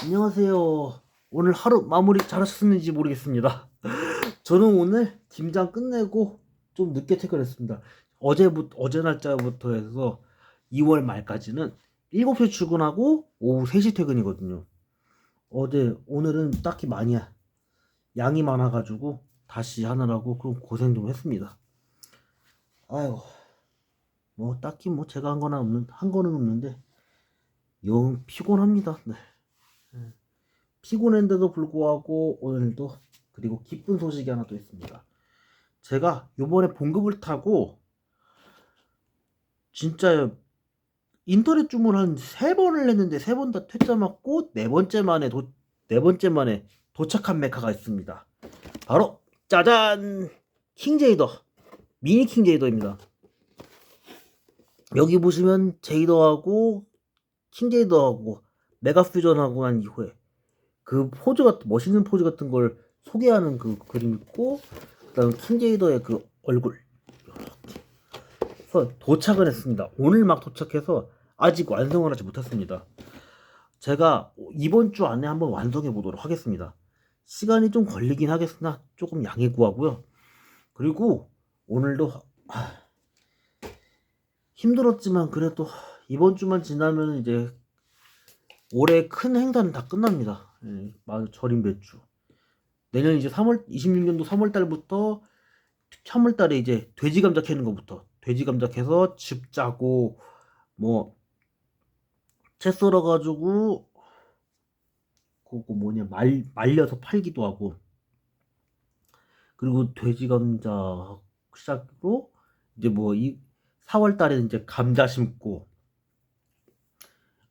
안녕하세요. 오늘 하루 마무리 잘하셨는지 모르겠습니다. 저는 오늘 김장 끝내고 좀 늦게 퇴근했습니다. 어제 날짜부터 해서 2월 말까지는 7시 출근하고 오후 3시 퇴근이거든요. 오늘은 딱히 양이 많아가지고 다시 하느라고 좀 고생 좀 했습니다. 아유, 뭐 딱히 뭐 제가 한 거는 없는데 영 피곤합니다. 네. 피곤한데도 불구하고 오늘도 그리고 기쁜 소식이 하나 또 있습니다. 제가 요번에 봉급을 타고 진짜 인터넷 주문 한 3번을 했는데 3번 다 퇴짜 맞고 네 번째 만에 도착한 메카가 있습니다. 바로 짜잔! 킹제이더 미니 킹제이더입니다. 여기 보시면 제이더하고 킹제이더하고 메가퓨전하고 난 이후에 멋있는 포즈 같은 걸 소개하는 그 그림 있고, 그다음 킹제이더의 그 얼굴 이렇게 해서 도착을 했습니다. 오늘 막 도착해서 아직 완성을 하지 못했습니다. 제가 이번 주 안에 한번 완성해 보도록 하겠습니다. 시간이 좀 걸리긴 하겠으나 조금 양해 구하고요. 그리고 오늘도 힘들었지만 그래도 이번 주만 지나면 이제 올해 큰 행사는 다 끝납니다. 예, 절임 배추. 내년 이제 26년도 3월 달부터 3월 달에 이제 돼지 감자 캐는 거부터 돼지 감자 캐서 즙 짜고 뭐 채 썰어 가지고 그거 말려서 팔기도 하고, 그리고 돼지 감자 시작으로 이제 뭐 이 4월 달에는 이제 감자 심고,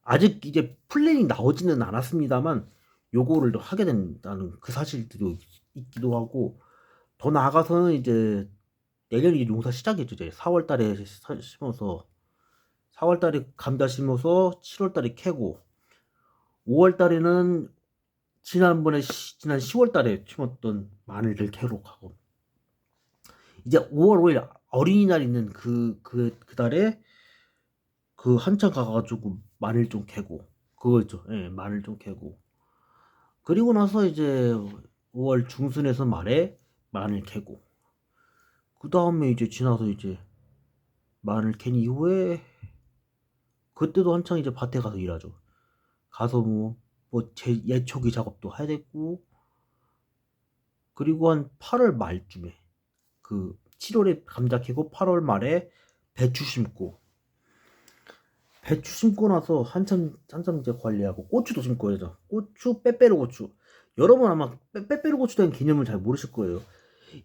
아직 이제 플랜이 나오지는 않았습니다만 요거를 또 하게 된다는 그 사실들도 있기도 하고, 더 나아가서는 이제 내년이 농사 시작이죠. 이제 4월 달에 심어서 4월 달에 감자 심어서 7월 달에 캐고, 5월 달에는 지난 10월 달에 심었던 마늘들 캐러 가고, 이제 5월 5일 어린이날 있는 그 달에 그 한참 가가지고 마늘 좀 캐고, 그거 있죠. 예, 마늘 좀 캐고. 그리고 나서 이제 5월 중순에서 말에 마늘 캐고, 그 다음에 이제 지나서 이제 마늘 캔 이후에 그때도 한창 이제 밭에 가서 일하죠. 가서 예초기 작업도 해야 되고, 그리고 한 8월 말쯤에 7월에 감자 캐고 8월 말에 배추 심고, 배추 심고 나서 한참 이제 관리하고 고추도 심고 해야죠. 고추, 빼빼로 고추. 여러분 아마 빼빼로 고추에 대한 개념을 잘 모르실 거예요.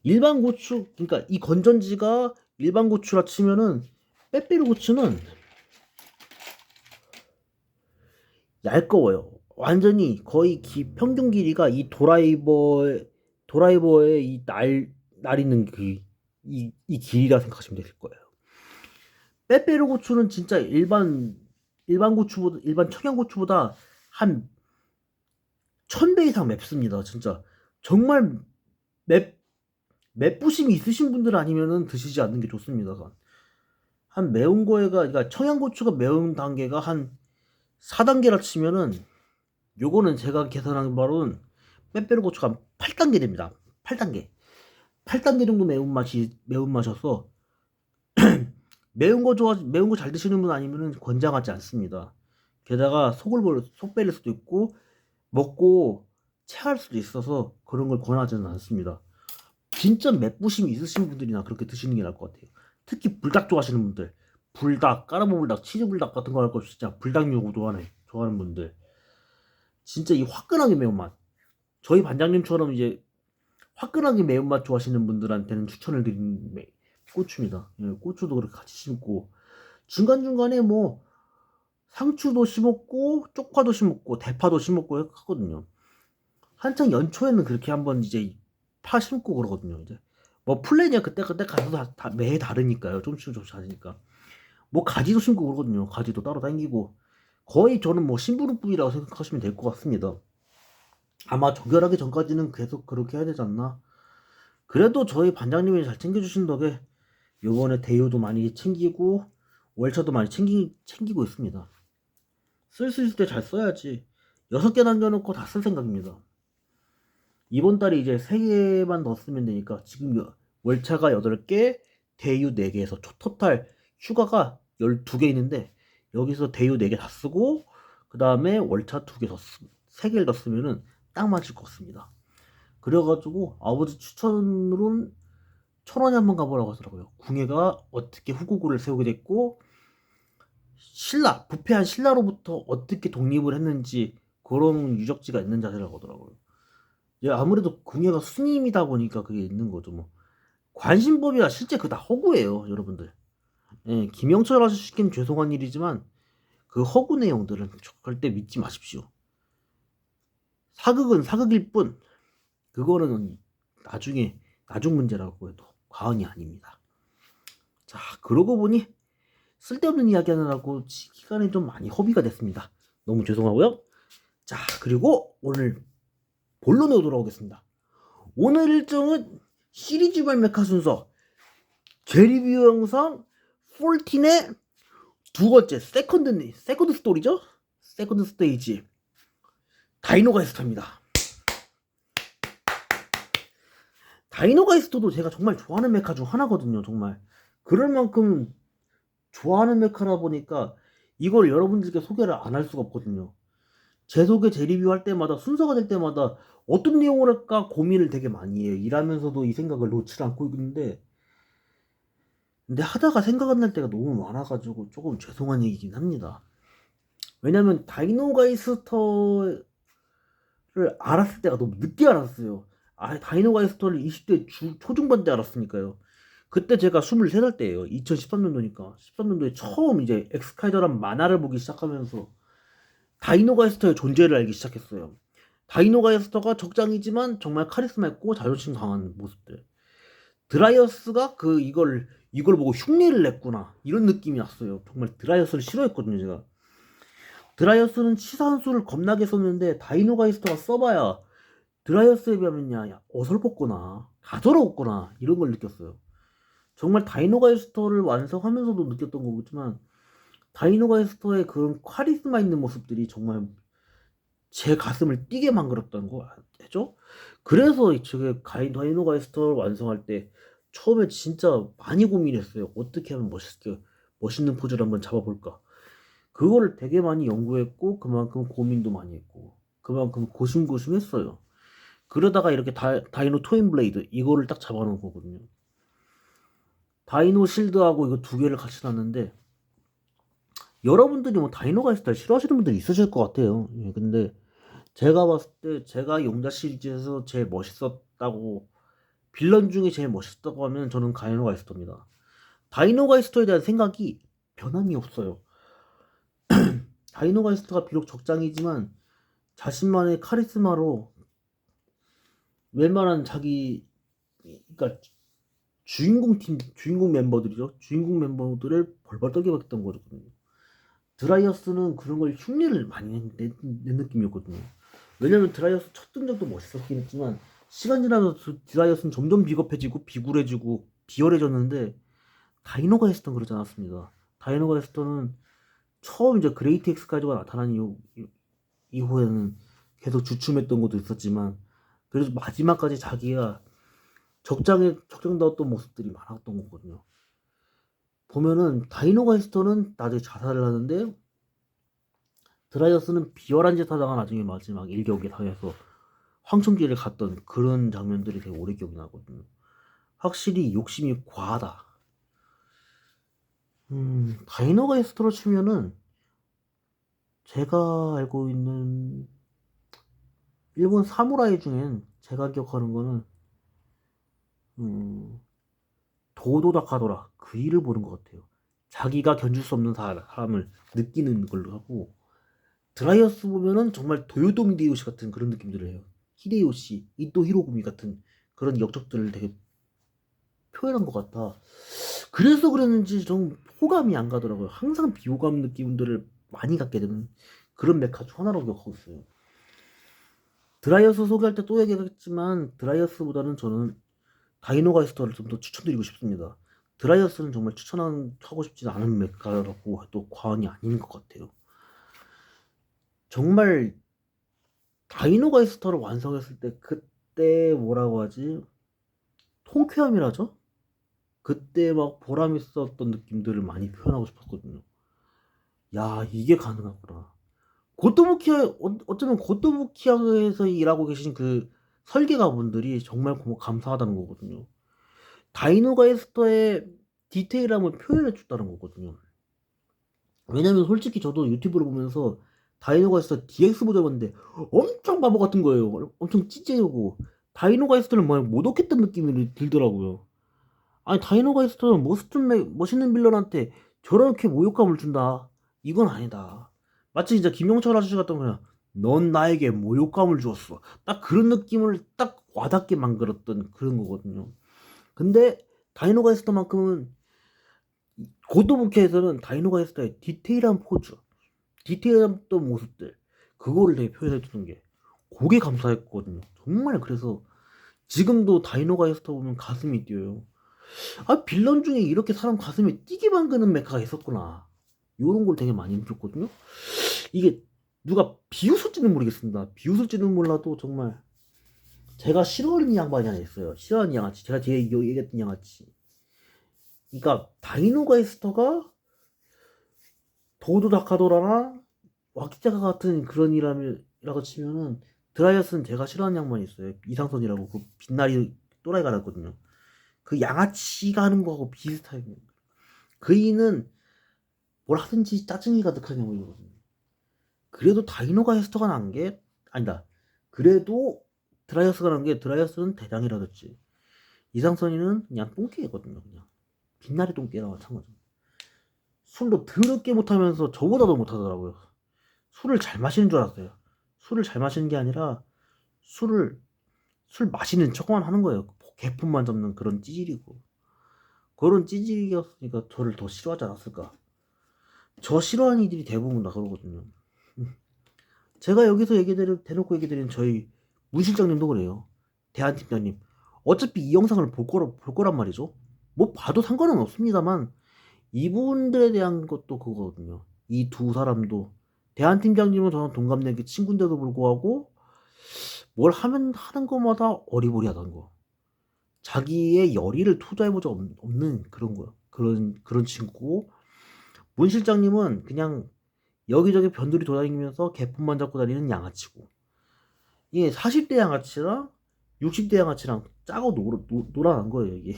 일반 고추, 그러니까 이 건전지가 일반 고추라 치면은 빼빼로 고추는 얇거워요. 완전히 거의 평균 길이가 이 드라이버의 날 있는 이 길이라 생각하시면 될 거예요. 빼빼로 고추는 진짜 일반 청양고추보다 한 1000배 이상 맵습니다. 진짜 정말 맵 맵부심이 있으신 분들 아니면은 드시지 않는 게 좋습니다. 한 매운 거에가 그러니까 청양고추가 매운 단계가 한 4단계라 치면은, 요거는 제가 계산한 바로는 빼빼로 고추가 한 8단계 됩니다. 8단계. 8단계 정도 매운맛이어서 매운 거 잘 드시는 분 아니면은 권장하지 않습니다. 게다가 속 베릴 수도 있고 먹고 체할 수도 있어서 그런 걸 권하지는 않습니다. 진짜 맵부심이 있으신 분들이나 그렇게 드시는 게 나을 것 같아요. 특히 불닭 좋아하시는 분들, 불닭, 까르보 불닭, 치즈 불닭 같은 거 할 거 진짜 불닭 좋아하는 분들, 진짜 이 화끈하게 매운맛, 저희 반장님처럼 이제 화끈하게 매운맛 좋아하시는 분들한테는 추천을 드리는 고추입니다. 예, 고추도 그렇게 같이 심고, 중간중간에 뭐 상추도 심었고 쪽파도 심었고 대파도 심었고 하거든요. 한창 연초에는 그렇게 한번 이제 파 심고 그러거든요. 이제 뭐 플랜이야 그때 가서 매해 다르니까요. 조금씩 다르니까. 뭐 가지도 심고 그러거든요. 가지도 따로 당기고, 거의 저는 뭐 심부름꾼이라고 생각하시면 될 것 같습니다. 아마 조결하기 전까지는 계속 그렇게 해야 되지 않나. 그래도 저희 반장님이 잘 챙겨주신 덕에 요번에 대우도 많이 챙기고 월차도 많이 챙기고 있습니다. 쓸 수 있을 때 잘 써야지. 6개 남겨놓고 다 쓸 생각입니다. 이번 달에 이제 3개만 더 쓰면 되니까 지금 월차가 8개, 대유 4개에서 토탈 휴가가 12개 있는데 여기서 대유 4개 다 쓰고 그 다음에 월차 2개 더 3개를 더 쓰면은 딱 맞을 것 같습니다. 그래가지고 아버지 추천으로는 천원에 한번 가보라고 하더라고요. 궁예가 어떻게 후고구를 세우게 됐고 신라, 부패한 신라로부터 어떻게 독립을 했는지 그런 유적지가 있는 자세라고 하더라고요. 아무래도 궁예가 스님이다 보니까 그게 있는 거죠. 뭐 관심법이야 실제 그거 다 허구예요, 여러분들. 예, 김영철 아저씨 시킨 죄송한 일이지만 그 허구 내용들은 절대 믿지 마십시오. 사극은 사극일 뿐 그거는 나중에 나중 문제라고 해도 과언이 아닙니다. 자, 그러고 보니 쓸데없는 이야기 하느라고 시간이 좀 많이 허비가 됐습니다. 너무 죄송하고요. 자, 그리고 오늘 본론으로 돌아오겠습니다. 오늘 일정은 시리즈별 메카 순서 재리뷰 영상 14의 두 번째 세컨드 스토리죠. 세컨드 스테이지 다이노가이스터입니다. 다이노가이스터도 제가 정말 좋아하는 메카 중 하나거든요. 정말 그럴 만큼 좋아하는 메카라 보니까 이걸 여러분들께 소개를 안 할 수가 없거든요. 제 소개 제 리뷰할 때마다 순서가 될 때마다 어떤 내용을 할까 고민을 되게 많이 해요. 일하면서도 이 생각을 놓지 않고 있는데 근데 하다가 생각 안 날 때가 너무 많아가지고 조금 죄송한 얘기긴 합니다. 왜냐면 다이노가이스터를 알았을 때가 너무 늦게 알았어요. 다이노가이스터를 20대 초중반 때 알았으니까요. 그때 제가 23살 때예요. 2013년도니까 13년도에 처음 이제 엑스카이더란 만화를 보기 시작하면서 다이노가이스터의 존재를 알기 시작했어요. 다이노가이스터가 적장이지만 정말 카리스마 있고 자존심 강한 모습들. 드라이어스가 이걸 보고 흉내를 냈구나 이런 느낌이 났어요. 정말 드라이어스를 싫어했거든요 제가. 드라이어스는 치사한수를 겁나게 썼는데 다이노가이스터가 써봐야 드라이어스에 비하면 어설펐구나 가더러웠구나 이런 걸 느꼈어요. 정말 다이노가이스터를 완성하면서도 느꼈던 거겠지만 다이노가이스터의 그런 카리스마 있는 모습들이 정말 제 가슴을 뛰게 만들었다는 거 알죠? 그래서 제가 다이노가이스터를 완성할 때 처음에 진짜 많이 고민했어요. 어떻게 하면 멋있는 포즈를 한번 잡아볼까. 그거를 되게 많이 연구했고 그만큼 고민도 많이 했고 그만큼 고심고심했어요. 그러다가 이렇게 다이노 토인 블레이드 이거를 딱 잡아놓은 거거든요. 다이노 실드하고 이거 두 개를 같이 놨는데 여러분들이 뭐 다이노가이스터 싫어하시는 분들이 있으실 것 같아요. 예, 근데 제가 봤을 때 제가 용자 시리즈에서 제일 멋있었다고 빌런 중에 제일 멋있다고 하면 저는 다이노가이스터입니다. 다이노가이스터에 대한 생각이 변함이 없어요. 다이노가이스터가 비록 적장이지만 자신만의 카리스마로 웬만한 그러니까 주인공 멤버들이죠. 주인공 멤버들을 벌벌 떨게 했던 거거든요. 드라이어스는 그런 걸 흉내를 많이 낸 느낌이었거든요. 왜냐면 드라이어스 첫 등장도 멋있었긴 했지만 시간 지나면서 드라이어스는 점점 비겁해지고 비굴해지고 비열해졌는데 다이노가이스터는 그러지 않았습니다. 다이노가이스터는 처음 이제 그레이트 엑스카이저가 나타난 이후에는 계속 주춤했던 것도 있었지만 그래도 마지막까지 자기가 적장다웠던 모습들이 많았던 거거든요. 보면은 다이노가이스터는 나중에 자살을 하는데 드라이어스는 비열한 짓 하다가 나중에 마지막 일격에 당해서 황천길을 갔던 그런 장면들이 되게 오래 기억이 나거든요. 확실히 욕심이 과하다. 다이노가이스터로 치면은 제가 알고 있는 일본 사무라이 중엔 제가 기억하는 거는 도도다카도라 그 일을 보는 것 같아요. 자기가 견줄 수 없는 사람을 느끼는 걸로 하고 드라이어스 보면은 정말 도요토미 히데요시 같은 그런 느낌들을 해요. 히데요시, 이토 히로부미 같은 그런 역적들을 되게 표현한 것 같아. 그래서 그랬는지 좀 호감이 안 가더라고요. 항상 비호감 느낌들을 많이 갖게 되는 그런 메카 중 하나라고 기억하고 있어요. 드라이어스 소개할 때 또 얘기했지만 드라이어스보다는 저는 다이노가이스터를 좀 더 추천드리고 싶습니다. 드라이어스는 정말 추천하고 싶지 않은 메카라고 해도 과언이 아닌 것 같아요. 정말 다이노가이스터를 완성했을 때 그때 뭐라고 하지? 통쾌함이라죠? 그때 막 보람 있었던 느낌들을 많이 표현하고 싶었거든요. 야, 이게 가능하구나. 어쩌면 고토부키아에서 일하고 계신 그 설계가분들이 정말 감사하다는 거거든요. 다이노가이스터의 디테일함을 표현해줬다는 거거든요. 왜냐면 솔직히 저도 유튜브를 보면서 다이노가이스터 DX 모델 봤는데 엄청 바보 같은 거예요. 엄청 찌질하고 다이노가이스터를 못 얻겠다는 느낌이 들더라고요. 아니 다이노가이스터는 멋있는 빌런한테 저렇게 모욕감을 준다. 이건 아니다. 마치 진짜 김영철 아저씨 같은 거야. 넌 나에게 모욕감을 주었어. 딱 그런 느낌을 딱 와닿게 만들었던 그런 거거든요. 근데 다이노가이스터만큼은 고도부캐에서는 다이노가이스터의 디테일한 포즈, 디테일한 또 모습들 그거를 되게 표현해주는 게 그게 감사했거든요. 정말 그래서 지금도 다이노가이스터 보면 가슴이 뛰어요. 아 빌런 중에 이렇게 사람 가슴이 뛰게 만드는 메카가 있었구나. 이런 걸 되게 많이 느꼈거든요. 이게 누가 비웃을지는 모르겠습니다. 비웃을지는 몰라도 정말 제가 싫어하는 양반이 하나 있어요. 싫어하는 양아치. 제가 뒤에 얘기했던 양아치. 그러니까 다이노가이스터가 도도다카도라나 와키자카 같은 그런 이라고 치면은 드라이어스는 제가 싫어하는 양반이 있어요. 이상선이라고 그 빛나리 또라이가 났거든요. 그 양아치가 하는 거하고 비슷해요. 그이는 뭘 하든지 짜증이 가득한 인물이거든요. 그래도 다이노가이스터가 난 게 아니다. 그래도 드라이어스가 난 게 드라이어스는 대장이라든지 이상선이는 그냥 똥개거든요. 그냥 빛나리 똥개나 마찬가지. 술도 더럽게 못하면서 저보다도 못하더라고요. 술을 잘 마시는 줄 알았어요. 술을 잘 마시는 게 아니라 술 마시는 척만 하는 거예요. 개품만 잡는 그런 찌질이고 그런 찌질이었으니까 저를 더 싫어하지 않았을까. 저 싫어하는 이들이 대부분 다 그러거든요. 제가 여기서 대놓고 얘기 드린 저희 문 실장님도 그래요. 대한 팀장님. 어차피 이 영상을 볼 거란 말이죠. 뭐 봐도 상관은 없습니다만 이분들에 대한 것도 그거거든요. 이 두 사람도 대한 팀장님은 저랑 동갑내기 친구인데도 불구하고 뭘 하는 것마다 어리버리하다는 거. 자기의 열의를 투자해본 적 없는 그런 거야. 그런 친구고 문 실장님은 그냥 여기저기 변두리 돌아다니면서 개품만 잡고 다니는 양아치고 이게 40대 양아치랑 60대 양아치랑 짜고 놀아난 거예요. 이게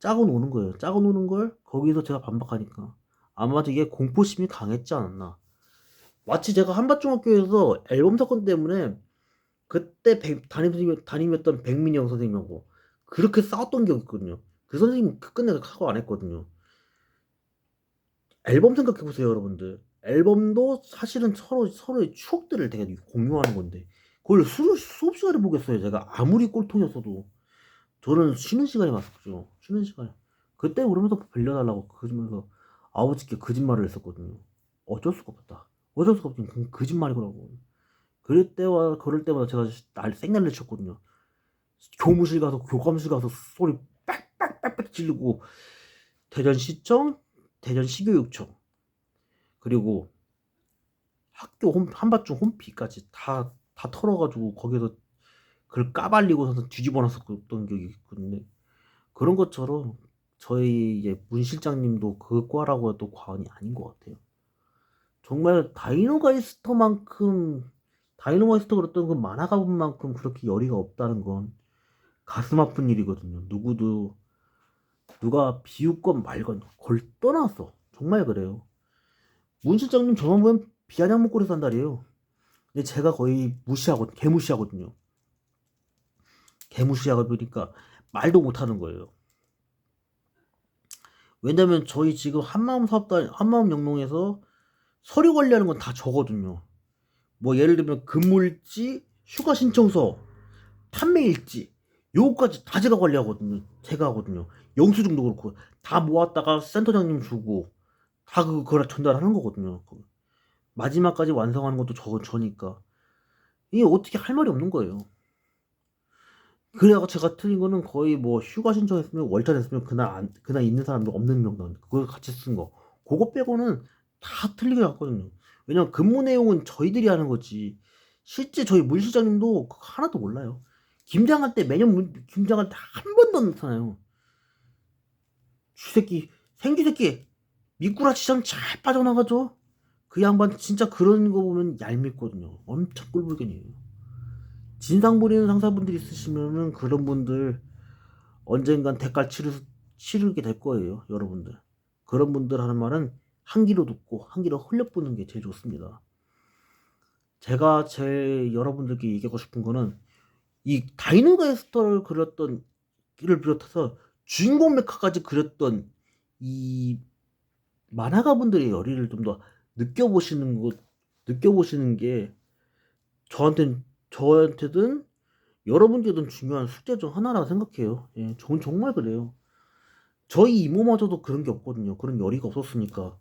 짜고 노는 거예요. 짜고 노는 걸 거기서 제가 반박하니까 아마도 이게 공포심이 강했지 않았나. 마치 제가 한밭중학교에서 앨범 사건 때문에 그때 담임했던 백민영 선생님하고 그렇게 싸웠던 기억이 있거든요. 그 선생님 끝내 사과 안 했거든요. 앨범 생각해보세요, 여러분들. 앨범도 사실은 서로의 추억들을 되게 공유하는 건데 그걸 수업 시간에 보겠어요. 제가 아무리 꼴통이었어도 저는 쉬는 시간에 봤었죠. 쉬는 시간에. 그때 그러면서 빌려달라고 그러면서 아버지께 거짓말을 했었거든요. 어쩔 수가 없다. 어쩔 수가 없지. 거짓말이더라고. 그럴 때마다 제가 생날을 쳤거든요. 교무실 가서 교감실 가서 소리 빽빽빽빽 지르고 대전시청, 대전시교육청 그리고 학교 한밭중 홈피까지 다 털어가지고 거기서 그걸 까발리고서 뒤집어 놨었던 기억이 있거든요. 그런 것처럼 저희 이제 문 실장님도 그 과라고 해도 과언이 아닌 것 같아요. 정말 다이노마이스터 그랬던 그 만화가분만큼 그렇게 열의가 없다는 건 가슴 아픈 일이거든요. 누가 비웃건 말건 걸 떠나서 정말 그래요. 문 실장님 저만 보면 비아냥 목걸이 산다리에요. 근데 제가 거의 개무시하거든요. 개무시하다 보니까 말도 못하는 거예요. 왜냐면 저희 지금 한마음 영농에서 서류 관리하는 건 다 저거든요. 뭐 예를 들면 근무일지, 휴가 신청서, 판매일지 요거까지 다 제가 관리하거든요. 제가 하거든요. 영수증도 그렇고 다 모았다가 센터장님 주고 다 그걸 전달하는 거거든요. 마지막까지 완성하는 것도 저니까 이게 어떻게 할 말이 없는 거예요. 그래가 제가 틀린 거는 거의 뭐 휴가 신청했으면 월차 됐으면 그날 있는 사람도 없는 명단 그걸 같이 쓴 거 그거 빼고는 다 틀리게 났거든요. 왜냐면 근무 내용은 저희들이 하는 거지 실제 저희 문 시장님도 그거 하나도 몰라요. 김장할 때 매년 김장할 때 한 번도 안 나타나요. 쥐새끼 생쥐새끼 미꾸라지처럼 잘 빠져나가죠. 그 양반 진짜 그런 거 보면 얄밉거든요. 엄청 꿀불견이에요. 진상 부리는 상사분들 있으시면은 그런 분들 언젠간 대가를 치르게 될 거예요, 여러분들. 그런 분들 하는 말은 한 귀로 듣고 한 귀로 흘려보는 게 제일 좋습니다. 제가 제 여러분들께 얘기하고 싶은 거는 이 다이노가이스터를 그렸던 를 비롯해서 주인공 메카까지 그렸던 이 만화가분들의 열의를 좀 더 느껴보시는 게 저한테든 여러분들든 중요한 숙제 중 하나라고 생각해요. 예, 저는 정말 그래요. 저희 이모마저도 그런 게 없거든요. 그런 열의가 없었으니까.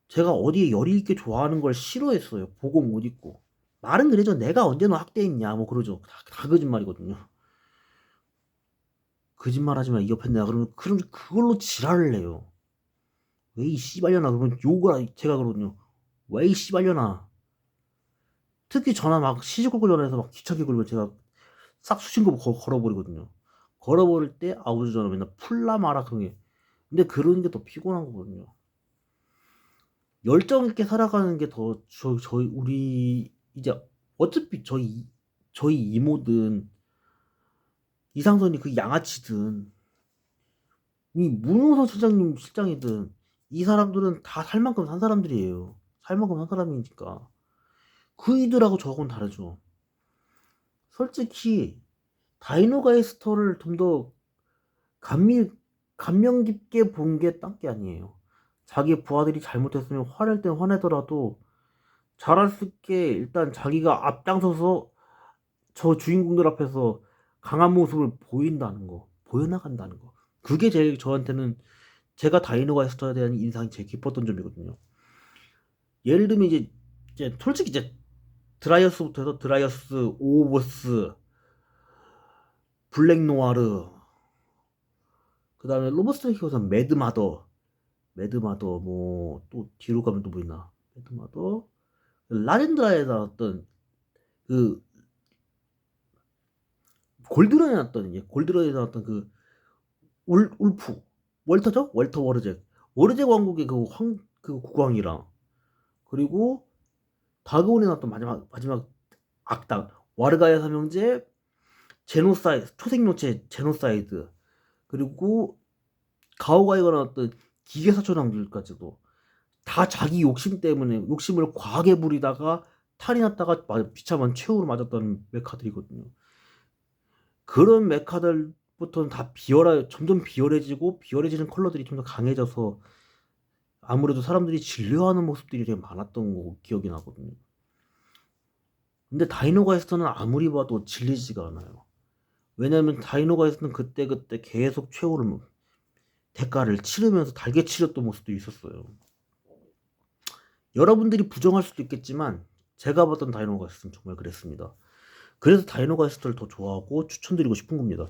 제가 어디에 열의 있게 좋아하는 걸 싫어했어요. 보고 못 입고. 말은 그래죠. 내가 언제나 학대했냐, 뭐 그러죠. 다 거짓말이거든요. 거짓말 하지 마, 이 옆에 내가. 그럼 그걸로 지랄을 해요. 왜 이 씨발려나, 그러면 제가 그러거든요. 왜 이 씨발려나. 특히 전화 막 시집 걸고 전화해서 막 귀찮게 걸면 제가 싹 수신거 걸어버리거든요. 걸어버릴 때 아버지 전화 맨날 풀라 마라 그런 게. 근데 그런 게 더 피곤한 거거든요. 열정 있게 살아가는 게 더 저희 우리 이제 어차피 저희 이모든 이상선이 그 양아치든 이 문호선 실장이든 이 사람들은 다 살 만큼 산 사람들이에요. 살 만큼 산 사람이니까 그이들하고 저하고는 다르죠. 솔직히 다이노가이스터를 좀 더 감명 깊게 본 게 딴 게 아니에요. 자기 부하들이 잘못했으면 화낼 땐 화내더라도 잘할 수 있게 일단 자기가 앞장서서 저 주인공들 앞에서 강한 모습을 보여나간다는 거. 그게 제일 저한테는 제가 다이노가이스터에 대한 인상이 제일 깊었던 점이거든요. 예를 들면 이제 솔직히 이제 드라이어스부터 해서 드라이어스, 오버스, 블랙노아르, 그 다음에 로버스트레이크에서 매드마더, 뭐 또 뒤로 가면 또 뭐 있나? 매드마더, 라젠드라에 나왔던 그 골드런에 나왔던 그 울프 월터죠? 월터 워르잭 왕국의 그 국왕이랑, 그리고 다그온에 나왔던 마지막 악당 와르가의 삼형제, 초생노체 제노사이드, 그리고 가오가이가 나왔던 기계사촌왕들까지도 다 자기 욕심 때문에 욕심을 과하게 부리다가 탈이 났다가 비참한 최후로 맞았던 메카들이거든요. 그런 메카들부터는 다 점점 비열해지는 컬러들이 좀 더 강해져서 아무래도 사람들이 진료하는 모습들이 되게 많았던 거 기억이 나거든요. 근데 다이노가이스트는 아무리 봐도 질리지가 않아요. 왜냐면 다이노가이스트는 그때 계속 최후를 대가를 치르면서 달게 치렀던 모습도 있었어요. 여러분들이 부정할 수도 있겠지만 제가 봤던 다이노가이스트는 정말 그랬습니다. 그래서 다이노가이스트를 더 좋아하고 추천드리고 싶은 겁니다.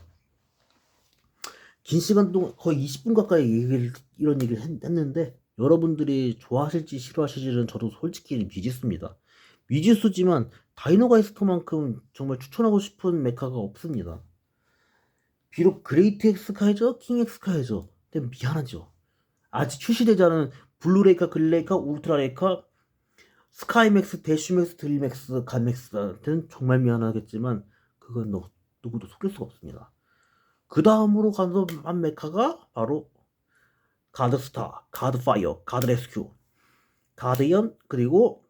긴 시간 동안 거의 20분 가까이 이런 얘기를 했는데 여러분들이 좋아하실지 싫어하실지는 저도 솔직히 미지수입니다. 미지수지만 다이노가이스트만큼 정말 추천하고 싶은 메카가 없습니다. 비록 그레이트 엑스카이저, 킹 엑스카이저, 근데 미안하죠. 아직 출시되지 않은 블루레이카, 글레이카, 울트라레이카, 스카이맥스, 대쉬맥스, 드림맥스, 간맥스한테는 정말 미안하겠지만 그건 누구도 속일 수가 없습니다. 그 다음으로 간 메카가 바로 가드스타, 가드파이어, 가드레스큐, 가드이언, 그리고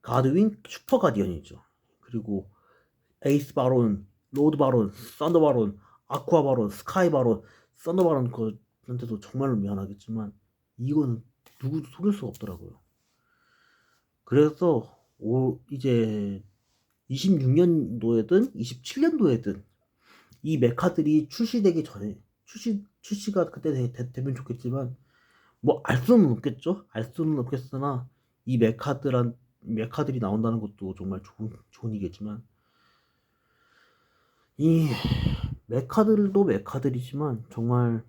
가드윙, 슈퍼 가디언이죠. 그리고 에이스 바론, 로드 바론, 썬더 바론, 아쿠아 바론, 스카이 바론, 썬더 바론, 그한테도 정말로 미안하겠지만 이건 누구도 속일 수가 없더라고요. 그래서 이제 26년도에든 27년도에든 이 메카들이 출시되기 전에 출시가 그때 되면 좋겠지만 뭐 알 수는 없겠죠. 알 수는 없겠으나 이 메카들이 나온다는 것도 정말 좋은 일이겠지만 이 메카들도 메카들이지만 정말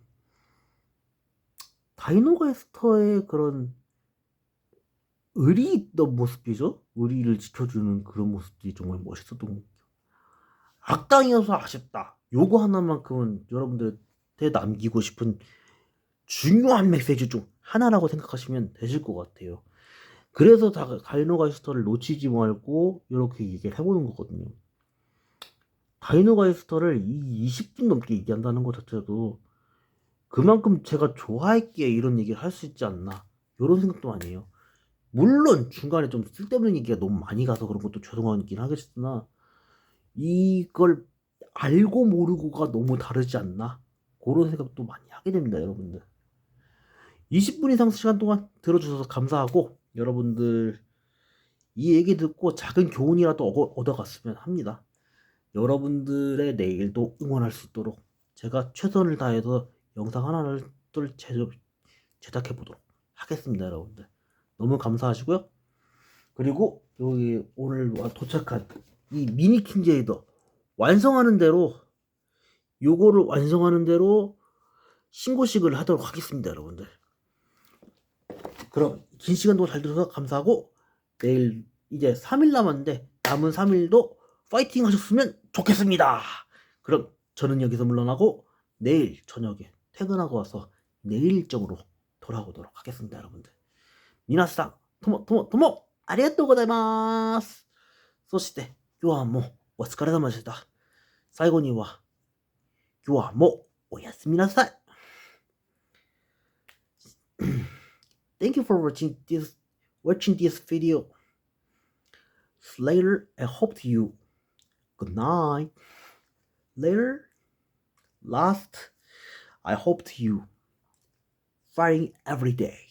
다이노가이스터의 그런 의리 있던 모습이죠. 의리를 지켜주는 그런 모습들이 정말 멋있었던 것 같아요. 악당이어서 아쉽다. 요거 하나만큼은 여러분들한테 남기고 싶은 중요한 메시지 중 하나라고 생각하시면 되실 것 같아요. 그래서 다이노가이스터를 놓치지 말고 이렇게 얘기를 해보는 거거든요. 다이노가이스터를 20분 넘게 얘기한다는 것 자체도 그만큼 제가 좋아했기에 이런 얘기를 할 수 있지 않나, 이런 생각도 아니에요. 물론 중간에 좀 쓸데없는 얘기가 너무 많이 가서 그런 것도 죄송하긴 하겠으나 이걸 알고 모르고가 너무 다르지 않나, 그런 생각도 많이 하게 됩니다. 여러분들 20분 이상 시간 동안 들어주셔서 감사하고, 여러분들 이 얘기 듣고 작은 교훈이라도 얻어갔으면 합니다. 여러분들의 내일도 응원할 수 있도록 제가 최선을 다해서 영상 하나를 제작해 보도록 하겠습니다. 여러분들 너무 감사하시고요. 그리고 여기 오늘 도착한 이 미니 킹제이더 완성하는 대로, 요거를 완성하는 대로 신고식을 하도록 하겠습니다. 여러분들 그럼 긴 시간 동안 잘 들어서 감사하고, 내일 이제 3일 남았는데 남은 3일도 파이팅 하셨으면 좋겠습니다. 그럼 저는 여기서 물러나고 내일 저녁에 퇴근하고 와서 내일 일정으로 돌아오도록 하겠습니다. 여러분들 미나상 토모 아리가또 고자이마스. そして今日はもうお疲れ様でした。最後には今日はもうおやすみなさい。Thank you for watching this video. Later, I hope you good night. Later, last, I hope you fighting every day.